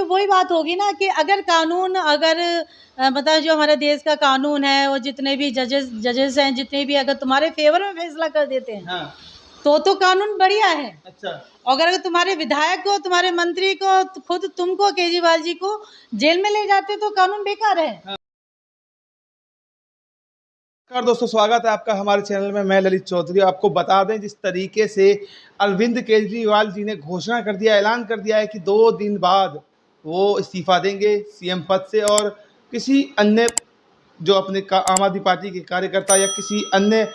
वही बात होगी ना कि अगर कानून मतलब जो हमारे देश का कानून है और जितने भी जजेस हैं, जितने भी अगर तुम्हारे फेवर में फैसला कर देते हैं, हाँ। तो कानून बढ़िया है। अच्छा। अगर तुम्हारे विधायक को, तुम्हारे मंत्री को, खुद तुमको, केजरीवाल जी को जेल में ले जाते तो कानून बेकार है। हाँ। दोस्तों, स्वागत है आपका हमारे चैनल में। मैं ललित चौधरी। आपको बता दें, जिस तरीके से अरविंद केजरीवाल जी ने घोषणा कर दिया, ऐलान कर दिया है कि 2 दिन बाद वो इस्तीफा देंगे सीएम पद से और किसी अन्य जो अपने आम आदमी पार्टी के कार्यकर्ता या किसी अन्य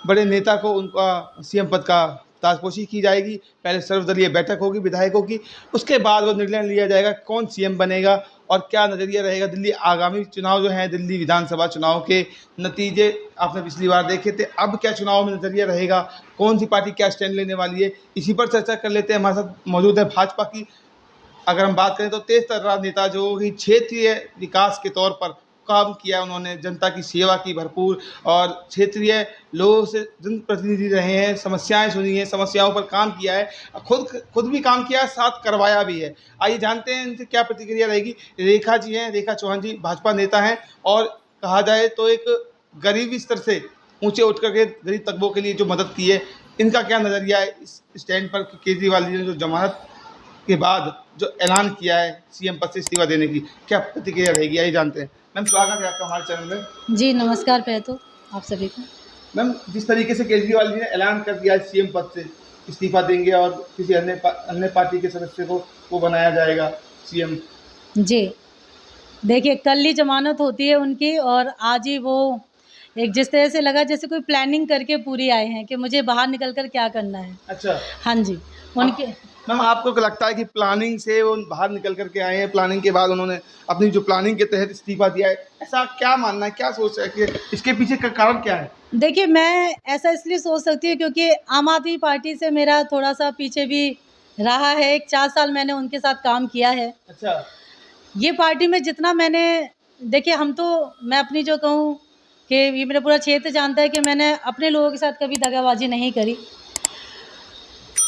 बड़े नेता को उनका सीएम पद का ताजपोशी की जाएगी। पहले सर्वदलीय बैठक होगी विधायकों की, उसके बाद वो निर्णय लिया जाएगा कौन सीएम बनेगा और क्या नज़रिया रहेगा। दिल्ली आगामी चुनाव जो हैं, दिल्ली विधानसभा चुनाव के नतीजे आपने पिछली बार देखे थे। अब क्या चुनाव में नज़रिया रहेगा, कौन सी पार्टी क्या स्टैंड लेने वाली है, इसी पर चर्चा कर लेते हैं। हमारे साथ मौजूद है भाजपा की, अगर हम बात करें तो तेज तर्रार नेता जो कि क्षेत्रीय विकास के तौर पर काम किया, उन्होंने जनता की सेवा की भरपूर और क्षेत्रीय लोगों से जनप्रतिनिधि रहे हैं, समस्याएं सुनी हैं, समस्याओं पर काम किया है, खुद भी काम किया है, साथ करवाया भी है। आइए जानते हैं इनसे क्या प्रतिक्रिया रहेगी। रेखा जी हैं, रेखा चौहान जी भाजपा नेता हैं और कहा जाए तो एक गरीबी स्तर से ऊंचे उठ करके गरीब तबकों के लिए जो मदद की है, इनका क्या नज़रिया है इस स्टैंड पर। केजरीवाल जी ने जो जमानत के बाद जो ऐलान किया है सीएम पद से इस्तीफा देने की, क्या प्रतिक्रिया रहेगी, आइए जानते हैं। मैम, स्वागत है आपका हमारे चैनल में। जी नमस्कार पहले तो आप सभी को। मैम, जिस तरीके से केजरीवाल जी ने ऐलान कर दिया है सीएम पद से इस्तीफा देंगे और किसी अन्य पार्टी के सदस्य को वो बनाया जाएगा सीएम। जी देखिए, कल ही जमानत होती है उनकी और आज ही वो एक जिस तरह से लगा जैसे कोई प्लानिंग करके पूरी आए हैं कि मुझे बाहर निकल कर क्या करना है। अच्छा। हाँ जी, उनके मैम, आपको क्या लगता है कि प्लानिंग से वो बाहर निकल करके आए हैं, प्लानिंग के बाद उन्होंने अपनी जो प्लानिंग के तहत इस्तीफा दिया है, ऐसा क्या मानना है, क्या सोच है कि इसके पीछे का कारण क्या है? देखिए, मैं ऐसा इसलिए सोच सकती हूँ क्योंकि आम आदमी पार्टी से मेरा थोड़ा सा पीछे भी रहा है। 4 साल मैंने उनके साथ काम किया है। अच्छा। ये पार्टी में जितना मैंने, देखिए मैं अपनी जो कहूँ कि ये मेरा पूरा क्षेत्र जानता है कि मैंने अपने लोगों के साथ कभी दगाबाजी नहीं करी।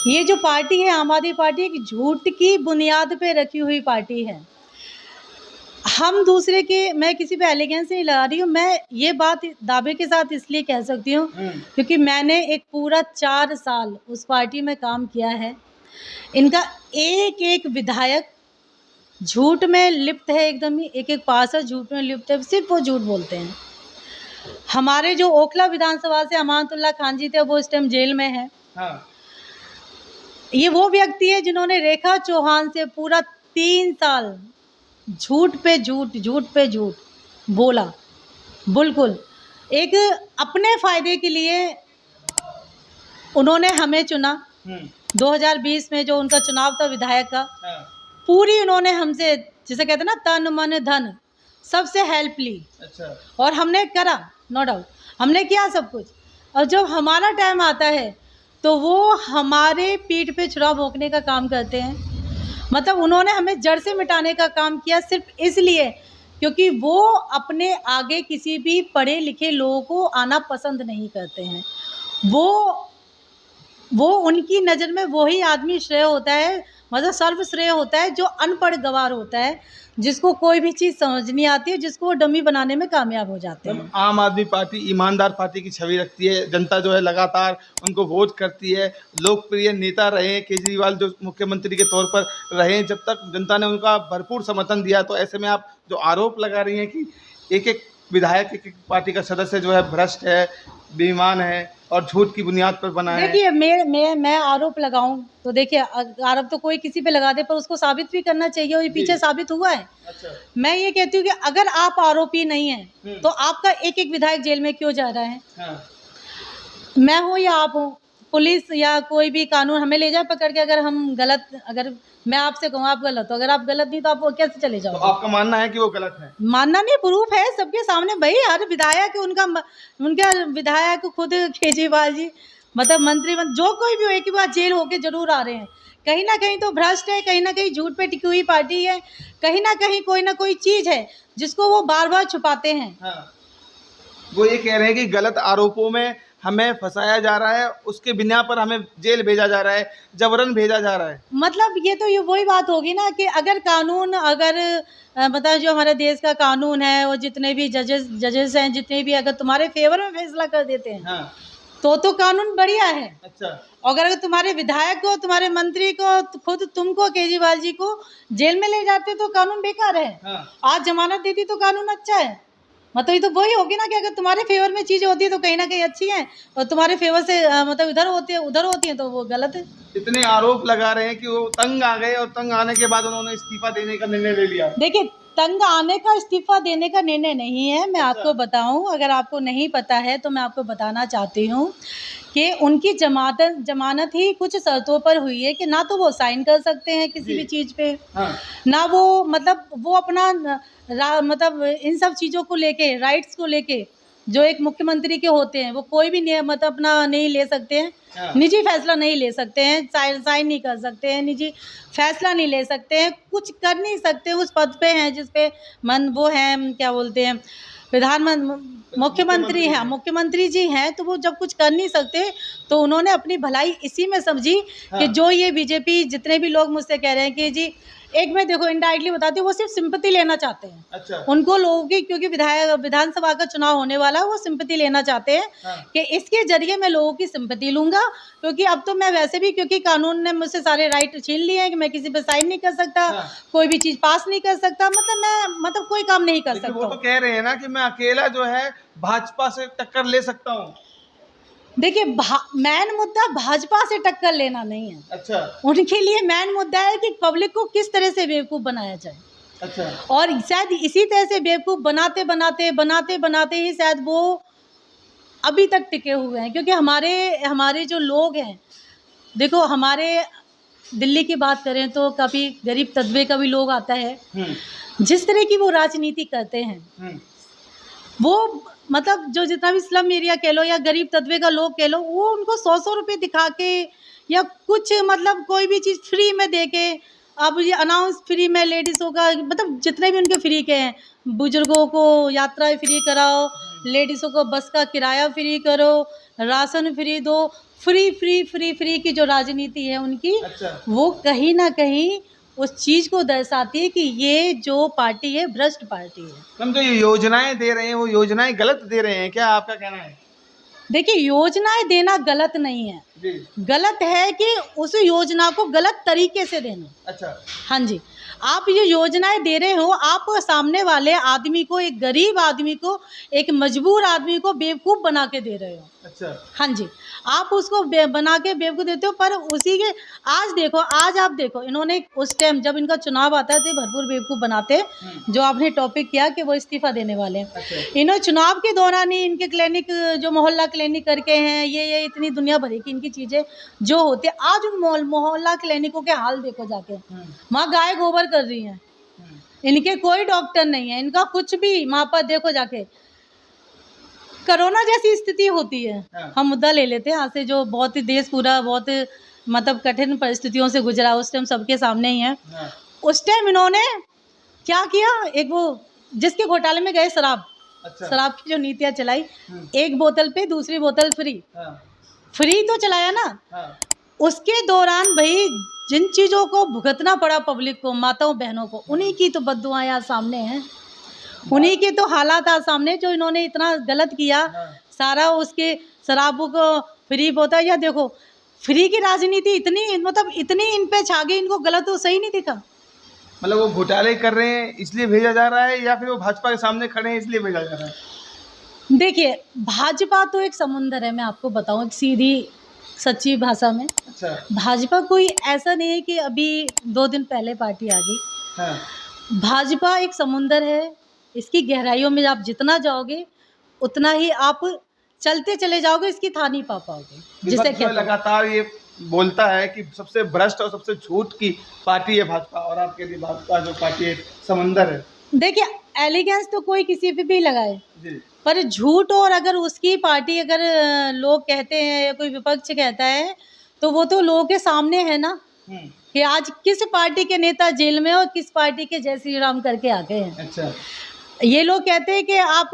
ये जो पार्टी है आम आदमी पार्टी, एक झूठ की बुनियाद पे रखी हुई पार्टी है। हम दूसरे के, मैं किसी पे एलिगेंस नहीं लगा रही हूँ, मैं ये बात दावे के साथ इसलिए कह सकती हूँ क्योंकि मैंने एक पूरा 4 साल उस पार्टी में काम किया है। इनका एक एक विधायक झूठ में लिप्त है, एकदम ही एक एक पार्षद झूठ में लिप्त है, सिर्फ वो झूठ बोलते हैं। हमारे जो ओखला विधानसभा से अमानतुल्लाह खान जी थे, वो इस टाइम जेल में है। हाँ। ये वो व्यक्ति है जिन्होंने रेखा चौहान से पूरा 3 साल झूठ पे झूठ बोला। बिल्कुल एक अपने फायदे के लिए उन्होंने हमें चुना। 2020 में जो उनका चुनाव था विधायक का, पूरी उन्होंने हमसे, जिसे कहते हैं ना, तन मन धन सबसे हेल्प ली। अच्छा। और हमने करा, नो डाउट हमने किया सब कुछ। और जब हमारा टाइम आता है तो वो हमारे पीठ पे छुरा भोंकने का काम करते हैं। मतलब उन्होंने हमें जड़ से मिटाने का काम किया, सिर्फ इसलिए क्योंकि वो अपने आगे किसी भी पढ़े लिखे लोगों को आना पसंद नहीं करते हैं। वो उनकी नज़र में वही आदमी श्रेय होता है, मतलब सर्वश्रेय होता है, जो अनपढ़ गवार होता है, जिसको कोई भी चीज़ समझ नहीं आती है, जिसको वो डमी बनाने में कामयाब हो जाते हैं। आम आदमी पार्टी ईमानदार पार्टी की छवि रखती है, जनता जो है लगातार उनको वोट करती है, लोकप्रिय नेता रहे केजरीवाल, जो मुख्यमंत्री के तौर पर रहे, जब तक जनता ने उनका भरपूर समर्थन दिया। तो ऐसे में आप जो आरोप लगा रही हैं कि एक एक विधायक, एक एक पार्टी का सदस्य जो है भ्रष्ट है, बेईमान है और झूठ की बुनियाद पर बना है। देखिए, मैं आरोप लगाऊं तो देखिए, आरोप तो कोई किसी पे लगा दे, पर उसको साबित भी करना चाहिए और ये पीछे साबित हुआ है। अच्छा। मैं ये कहती हूँ कि अगर आप आरोपी नहीं हैं तो आपका एक एक विधायक जेल में क्यों जा रहा है? हाँ। मैं हूँ या आप हो, पुलिस या कोई भी कानून हमें ले जाए पकड़ के, अगर हम गलत, अगर मैं आपसे कहूँ आप गलत हो, अगर आप गलत नहीं तो आप कैसे चले जाओ? तो आपका मानना है कि वो गलत है? मानना नहीं, प्रूफ है सबके सामने भाई। हर विधायक, उनका विधायक खुद केजरीवाल जी, मतलब मंत्री जो कोई भी हो, एक ही बार जेल होके जरूर आ रहे हैं। कहीं ना कहीं तो भ्रष्ट है, कहीं ना कहीं झूठ पे टिकी हुई पार्टी है, कहीं ना कहीं कोई ना कोई चीज है जिसको वो बार बार छुपाते हैं। हाँ। वो ये कह रहे हैं कि गलत आरोपों में हमें फंसाया जा रहा है, उसके बिना पर हमें जेल भेजा जा रहा है, जबरन भेजा जा रहा है। मतलब ये वही बात होगी ना कि अगर कानून अगर मतलब जो हमारे देश का कानून है और जितने भी जजेस हैं, जितने भी अगर तुम्हारे फेवर में फैसला कर देते हैं, हाँ। तो कानून बढ़िया है। अच्छा। अगर तुम्हारे विधायक को, तुम्हारे मंत्री को, खुद तुमको, केजरीवाल जी को जेल में ले जाते तो कानून बेकार है। हाँ। आज जमानत देती तो कानून अच्छा है। मतलब ये तो वही होगी ना कि अगर तुम्हारे फेवर में चीजें होती है तो कहीं ना कहीं अच्छी हैं, और तुम्हारे फेवर से मतलब उधर होती है तो वो गलत है। इतने आरोप लगा रहे हैं कि वो तंग आ गए और तंग आने के बाद उन्होंने इस्तीफा देने का निर्णय ले लिया। देखिए, तंग आने का, इस्तीफा देने का निर्णय नहीं है। मैं अच्छा। आपको बताऊं, अगर आपको नहीं पता है तो मैं आपको बताना चाहती हूँ कि उनकी जमानत ही कुछ शर्तों पर हुई है कि ना तो वो साइन कर सकते हैं किसी भी चीज़ पे, हाँ। ना वो मतलब वो अपना मतलब इन सब चीज़ों को लेके, राइट्स को लेके जो एक मुख्यमंत्री के होते हैं, वो कोई भी मतलब अपना नहीं ले सकते हैं। हाँ। निजी फैसला नहीं ले सकते हैं, साइन नहीं कर सकते हैं, निजी फैसला नहीं ले सकते हैं, कुछ कर नहीं सकते। उस पद पे हैं जिस पे वो हैं, क्या बोलते हैं, मुख्यमंत्री हैं, मुख्यमंत्री जी हैं, तो वो जब कुछ कर नहीं सकते तो उन्होंने अपनी भलाई इसी में समझी। हाँ। कि जो ये बीजेपी, जितने भी लोग मुझसे कह रहे हैं कि जी, एक मैं देखो इनडायरेक्टली बताती हूँ, वो सिर्फ सिंपैथी लेना चाहते हैं। अच्छा। उनको लोगों की, क्योंकि विधानसभा का चुनाव होने वाला है, वो सिंपैथी लेना चाहते हैं। हाँ। कि इसके जरिए मैं लोगों की सिंपैथी लूंगा, क्योंकि अब तो मैं वैसे भी, क्योंकि कानून ने मुझसे सारे राइट छीन लिए हैं कि मैं किसी पे साइन नहीं कर सकता। हाँ। कोई भी चीज पास नहीं कर सकता, मतलब कोई काम नहीं कर लेकिन सकता। वो तो कह रहे हैं ना कि मैं अकेला जो है भाजपा से टक्कर ले सकता हूँ। देखिए, मैन मुद्दा भाजपा से टक्कर लेना नहीं है। अच्छा। उनके लिए मैन मुद्दा है कि पब्लिक को किस तरह से बेवकूफ बनाया जाए। अच्छा। और शायद इसी तरह से बेवकूफ बनाते ही शायद वो अभी तक टिके हुए हैं। क्योंकि हमारे जो लोग हैं, देखो, हमारे दिल्ली की बात करें तो काफ़ी गरीब तबके का भी लोग आता है। जिस तरह की वो राजनीति करते हैं, वो मतलब जो जितना भी स्लम एरिया कह लो या गरीब तबके का लोग कह लो, वो उनको 100-100 रुपये दिखा के या कुछ मतलब कोई भी चीज़ फ्री में दे के, अब ये अनाउंस फ्री में लेडीज़ों का, मतलब जितने भी उनके फ्री के हैं, बुजुर्गों को यात्राएं फ्री कराओ, लेडीज़ों को बस का किराया फ्री करो, राशन फ्री दो, फ्री फ्री फ्री फ्री की जो राजनीति है उनकी, अच्छा। वो कहीं ना कहीं उस चीज़ को दर्शाती है कि ये जो पार्टी है भ्रष्ट पार्टी है। हम जो ये योजनाएं दे रहे हैं वो योजनाएं गलत दे रहे हैं क्या, आपका कहना है? देखिए, योजनाएं देना गलत नहीं है जी। गलत है कि उस योजना को गलत तरीके से देना। अच्छा। हाँ जी, आप ये योजनाएं दे रहे हो, आप सामने वाले आदमी को, एक गरीब आदमी को, एक मजबूर आदमी को बेवकूफ़ बना के दे रहे हो। अच्छा। हाँ जी, आप उसको बना के बेवकूफ़ देते हो। पर उसी के आज आप देखो, इन्होंने उस टाइम जब इनका चुनाव आता है भरपूर बेवकूफ़ बनाते, जो आपने टॉपिक किया कि वो इस्तीफा देने वाले हैं। अच्छा। इन्होंने चुनाव के दौरान ही इनके क्लिनिक, जो मोहल्ला क्लिनिक करके हैं, ये इतनी दुनिया भरी की इनकी चीज़ें जो होती है, आज उन मोहल्ला क्लिनिकों के हाल देखो जाके, वहाँ गाय गोबर कर रही हैं, इनके कोई डॉक्टर नहीं है, इनका कुछ भी वहाँ पर देखो जाके। कोरोना जैसी स्थिति होती है। हाँ। हम मुद्दा ले लेते हैं, यहाँ से जो बहुत ही देश पूरा बहुत मतलब कठिन परिस्थितियों से गुजरा, उस टाइम सबके सामने ही है। हाँ। उस टाइम इन्होंने क्या किया, एक वो जिसके घोटाले में गए शराब। अच्छा। शराब की जो नीतियाँ चलाई, एक बोतल पे दूसरी बोतल फ्री। हाँ। फ्री तो चलाया ना। हाँ। उसके दौरान भाई जिन चीज़ों को भुगतना पड़ा पब्लिक को, माताओं बहनों को, उन्हीं की तो बद्दुआएं आज सामने हैं, उन्हीं के तो हालात आज सामने, जो इन्होंने इतना गलत किया। हाँ। सारा उसके शराबों को फ्री बोता, या देखो फ्री की राजनीति इतनी इन पे छा गई, इनको गलत तो सही नहीं दिखा। मतलब वो घोटाले कर रहे हैं इसलिए भेजा जा रहा है, या फिर वो भाजपा के सामने खड़े हैं इसलिए भेजा जा रहा है? देखिए, भाजपा तो एक समुंदर है, मैं आपको बताऊं सीधी सच्ची भाषा में। अच्छा। भाजपा कोई ऐसा नहीं है कि अभी 2 दिन पहले पार्टी आ गई। हाँ। भाजपा एक समुंदर है, इसकी गहराइयों में आप जितना जाओगे उतना ही आप चलते चले जाओगे, इसकी था नहीं पा पाओगे। जिसे कहते लगातार ये बोलता है कि सबसे भ्रष्ट और सबसे झूठ की पार्टी है भाजपा, और आपके लिए भाजपा जो पार्टी है समंदर है। देखिए, एलिगेंस तो कोई किसी पे भी लगाए जी, पर झूठ, और अगर उसकी पार्टी अगर लोग कहते हैं या कोई विपक्ष कहता है तो वो तो लोगों के सामने है ना, कि आज किस पार्टी के नेता जेल में और किस पार्टी के जय श्री राम करके आ गए हैं। अच्छा। ये लोग कहते हैं कि आप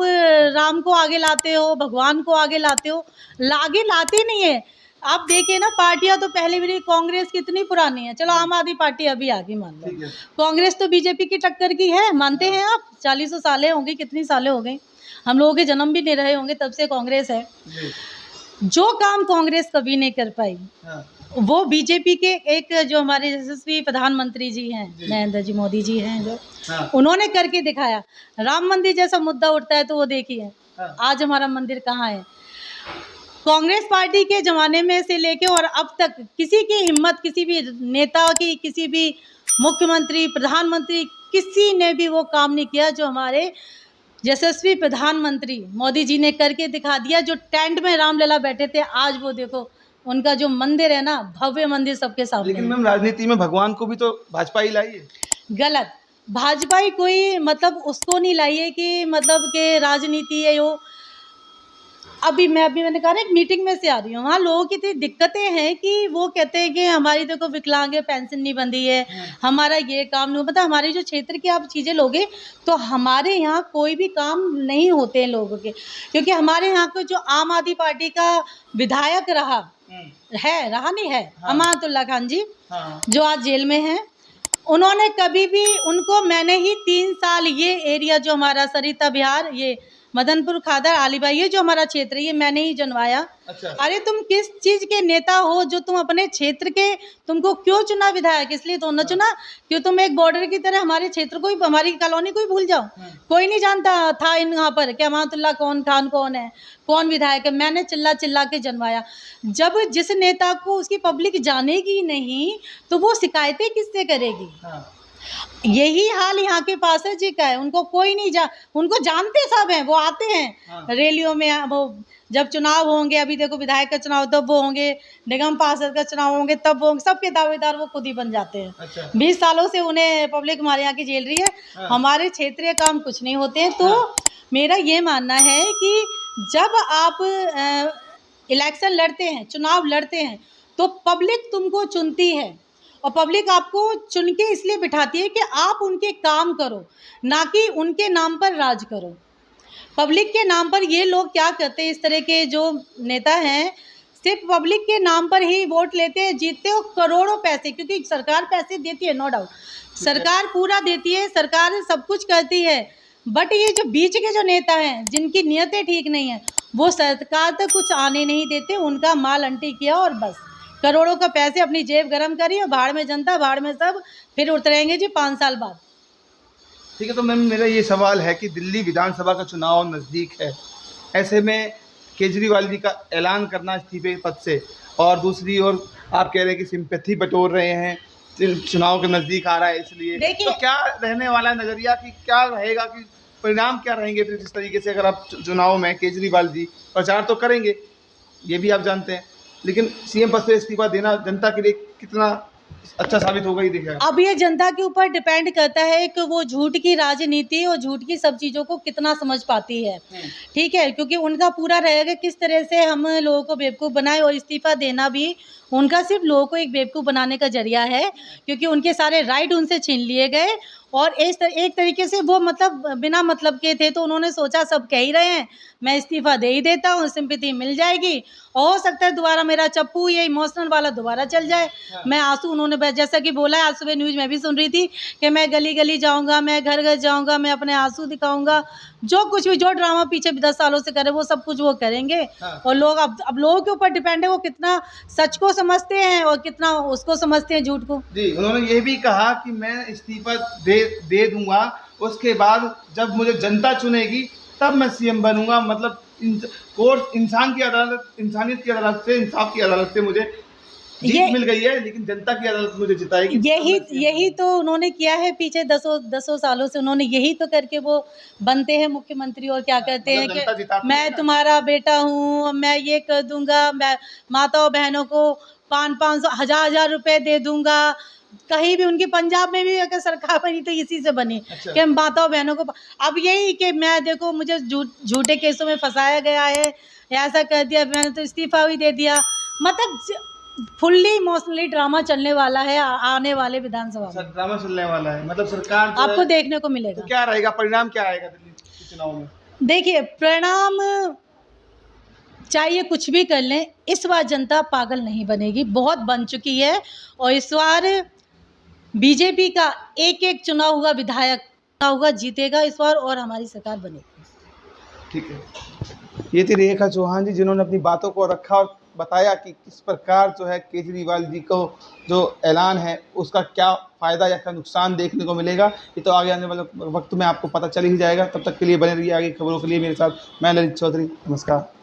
राम को आगे लाते हो, भगवान को आगे लाते हो, आगे लाते नहीं है। आप देखिए ना, पार्टियां तो पहले भी कांग्रेस कितनी पुरानी है, चलो आम आदमी पार्टी अभी आ गई मान लो, ठीक है। कांग्रेस तो बीजेपी की टक्कर की है, मानते हैं आप? 40 सालें हो गई, कितनी सालें हो गई, हम लोगों के जन्म भी नहीं रहे होंगे तब से कांग्रेस है। जी। जो काम कांग्रेस कभी नहीं कर पाई, हाँ। वो बीजेपी के एक जो हमारे यशस्वी प्रधानमंत्री जी हैं, नरेंद्र जी मोदी जी हैं, जो हाँ। उन्होंने करके दिखाया। राम मंदिर जैसा मुद्दा उठता है तो वो देखिए हाँ। आज हमारा मंदिर कहाँ है। कांग्रेस पार्टी के जमाने में से लेके और अब तक किसी की हिम्मत, किसी भी नेता की, किसी भी मुख्यमंत्री, प्रधानमंत्री, किसी ने भी वो काम नहीं किया जो हमारे यशस्वी प्रधानमंत्री मोदी जी ने करके दिखा दिया। जो टेंट में रामलला बैठे थे, आज वो देखो उनका जो मंदिर है ना, भव्य मंदिर सबके सामने लेकिन है। मैम राजनीति में भगवान को भी तो भाजपा ही लाई है। गलत। भाजपा ही कोई मतलब उसको नहीं लाई है कि मतलब के राजनीति है वो। मैंने कहा ना, एक मीटिंग में से आ रही हूँ, वहाँ लोगों की इतनी दिक्कतें हैं कि वो कहते हैं कि हमारी देखो विकलांग पेंशन नहीं बंधी है, हमारा ये काम नहीं, मतलब हमारे जो क्षेत्र की आप चीज़ें लोगे तो हमारे यहाँ कोई भी काम नहीं होते हैं लोगों के, क्योंकि हमारे यहाँ को जो आम आदमी पार्टी का विधायक रहा नहीं है, अमानतुल्लाह खान जी, जो आज जेल में हैं, उन्होंने कभी भी उनको, मैंने ही 3 साल ये एरिया जो हमारा सरिता विहार, ये मदनपुर खादर अलीबाई, ये जो हमारा क्षेत्र है, ये मैंने ही जनवाया। अच्छा। अरे तुम किस चीज के नेता हो जो तुम अपने क्षेत्र के, तुमको क्यों चुना विधायक? इसलिए तो न चुना क्यों तुम एक बॉर्डर की तरह हमारे क्षेत्र को ही, हमारी कॉलोनी को ही भूल जाओ। कोई नहीं जानता था इन यहाँ पर कि अमानतुल्लाह खान कौन है, कौन विधायक है। मैंने चिल्ला चिल्ला के जनवाया। जब जिस नेता को उसकी पब्लिक जानेगी नहीं तो वो शिकायतें किससे करेगी? यही हाल यहाँ के पार्षद जी का है। उनको कोई नहीं उनको जानते सब हैं, वो आते हैं रैलियों में, वो जब चुनाव होंगे, अभी देखो विधायक का चुनाव तब वो होंगे, निगम पार्षद का चुनाव होंगे तब वो होंगे, सबके दावेदार वो खुद ही बन जाते हैं। अच्छा। 20 सालों से उन्हें पब्लिक हमारे यहाँ की झेल रही है। हमारे क्षेत्रीय काम कुछ नहीं होते हैं। तो मेरा ये मानना है कि जब आप इलेक्शन लड़ते हैं, चुनाव लड़ते हैं, तो पब्लिक तुमको चुनती है और पब्लिक आपको चुन के इसलिए बिठाती है कि आप उनके काम करो, ना कि उनके नाम पर राज करो। पब्लिक के नाम पर ये लोग क्या करते हैं, इस तरह के जो नेता हैं, सिर्फ पब्लिक के नाम पर ही वोट लेते हैं, जीतते हो करोड़ों पैसे, क्योंकि सरकार पैसे देती है, नो डाउट, सरकार पूरा देती है, सरकार सब कुछ करती है, बट ये जो बीच के जो नेता हैं, जिनकी नीयतें ठीक नहीं है, वो सरकार तक कुछ आने नहीं देते। उनका माल अंटी किया और बस करोड़ों का पैसे अपनी जेब गरम करी और भाड़ में जनता, भाड़ में सब, फिर उतरेंगे जी 5 साल बाद। ठीक है, तो मैम मेरा ये सवाल है कि दिल्ली विधानसभा का चुनाव नज़दीक है, ऐसे में केजरीवाल जी का ऐलान करना इस्तीफे पद से, और दूसरी ओर आप कह रहे हैं कि सिंपैथी बटोर रहे हैं, चुनाव के नज़दीक आ रहा है इसलिए, तो क्या रहने वाला नज़रिया कि क्या रहेगा, कि परिणाम क्या रहेंगे फिर जिस तरीके से अगर आप चुनाव में केजरीवाल जी प्रचार तो करेंगे, ये भी आप जानते हैं, लेकिन सीएम पद से इस्तीफा देना जनता के लिए कितना अच्छा साबित होगा, ये देखिए। अब ये जनता के ऊपर डिपेंड करता है कि वो झूठ की राजनीति और झूठ की सब चीज़ों को कितना समझ पाती है, ठीक है, क्योंकि उनका पूरा रहेगा किस तरह से हम लोगों को बेवकूफ़ बनाए, और इस्तीफा देना भी उनका सिर्फ लोगों को एक बेवकूफ़ बनाने का जरिया है, क्योंकि उनके सारे राइट उनसे छीन लिए गए, और एक तरीके से वो मतलब बिना मतलब के थे, तो उन्होंने सोचा सब कह ही रहे हैं, मैं इस्तीफा दे ही देता हूँ, सिंपैथी मिल जाएगी, और हो सकता है दोबारा मेरा चप्पू ये इमोशनल वाला दोबारा चल जाए। मैं आंसू, उन्होंने जैसा कि बोला है, आज सुबह न्यूज़ में भी सुन रही थी कि मैं गली गली जाऊँगा, मैं घर घर जाऊँगा, मैं अपने आंसू दिखाऊँगा, जो कुछ भी, जो ड्रामा पीछे 10 सालों से करे वो सब कुछ वो करेंगे। और लोग अब लोगों के ऊपर डिपेंड है, वो कितना सच को समझते हैं और कितना उसको समझते हैं झूठ को। जी, उन्होंने ये भी कहा कि मैं इस्तीफा दे दूंगा, उसके बाद जब मुझे जनता चुनेगी तब मैं सीएम बनूंगा। मतलब कोर्ट, इंसान की अदालत, इंसानियत की अदालत से, इंसाफ की अदालत से मुझे जीत मिल गई है, लेकिन जनता की अदालत मुझे जिताएगी। यही तो उन्होंने किया है पिछले 10 सालों से, उन्होंने यही तो करके वो बनते हैं मुख्यमंत्री, और क्या कहते हैं कि मैं तुम्हारा बेटा हूँ, मैं ये कर दूंगा, मैं माताओं बहनों को 500 1000 रुपए दे दूंगा। कहीं भी उनकी पंजाब में भी अगर सरकार बनी तो इसी से बनी। अच्छा। कि माताओं बहनों को, अब यही कि मैं देखो मुझे झूठे केसों में फंसाया गया है, ऐसा कर दिया, मैंने तो इस्तीफा भी दे दिया। मतलब फुल्ली इमोशनली ड्रामा चलने वाला है आने वाले विधानसभा में। ड्रामा चलने वाला है, मतलब सरकार आपको देखने को मिलेगा। तो क्या रहेगा, परिणाम क्या आएगा दिल्ली के चुनाव में? देखिए, परिणाम चाहिए कुछ भी कर लें, इस बार जनता पागल नहीं बनेगी, बहुत बन चुकी है। और इस बार बीजेपी का एक चुनाव हुआ विधायक हुआ जीतेगा इस बार, और हमारी सरकार बनेगी। ठीक है, ये थी रेखा चौहान जी, जिन्होंने अपनी बातों को रखा और बताया कि किस प्रकार जो है केजरीवाल जी को जो ऐलान है उसका क्या फ़ायदा या क्या नुकसान देखने को मिलेगा, ये तो आगे आने वाले वक्त में आपको पता चल ही जाएगा। तब तक के लिए बने रहिए आगे खबरों के लिए मेरे साथ। मैं ललित चौधरी, नमस्कार।